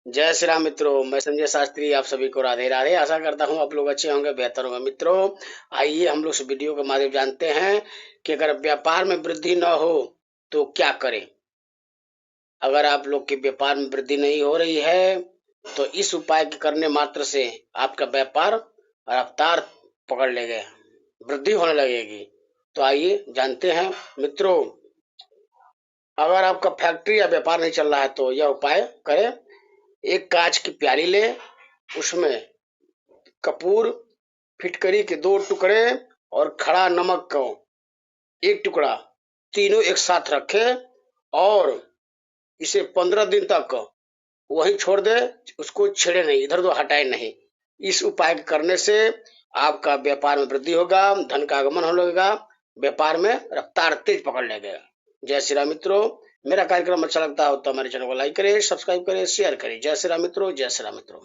जय श्री राम मित्रों, मैं संजय शास्त्री आप सभी को राधे राधे। आशा करता हूँ आप लोग अच्छे होंगे, बेहतर होंगे। मित्रों, आइए हम लोग इस वीडियो के माध्यम जानते हैं कि अगर व्यापार में वृद्धि न हो तो क्या करें। अगर आप लोग के व्यापार में वृद्धि नहीं हो रही है तो इस उपाय के करने मात्र से आपका व्यापार रफ्तार पकड़ लेगा, वृद्धि होने लगेगी। तो आइए जानते हैं मित्रों, अगर आपका फैक्ट्री या व्यापार नहीं चल रहा है तो यह उपाय करें। एक कांच की प्याली ले, उसमें कपूर, फिटकरी के 2 टुकड़े और खड़ा नमक को 1 टुकड़ा, तीनों एक साथ रखे और इसे 15 दिन तक वहीं छोड़ दे। उसको छेड़े नहीं, इधर उधर हटाए नहीं। इस उपाय के करने से आपका व्यापार में वृद्धि होगा, धन का आगमन होने लगेगा, व्यापार में रफ्तार तेज पकड़ लेगा। जय श्री राम मित्रों, मेरा कार्यक्रम अच्छा लगता हो तो हमारे चैनल को लाइक करें, सब्सक्राइब करें, शेयर करें। जय श्री राम मित्रों, जय श्री राम मित्रों।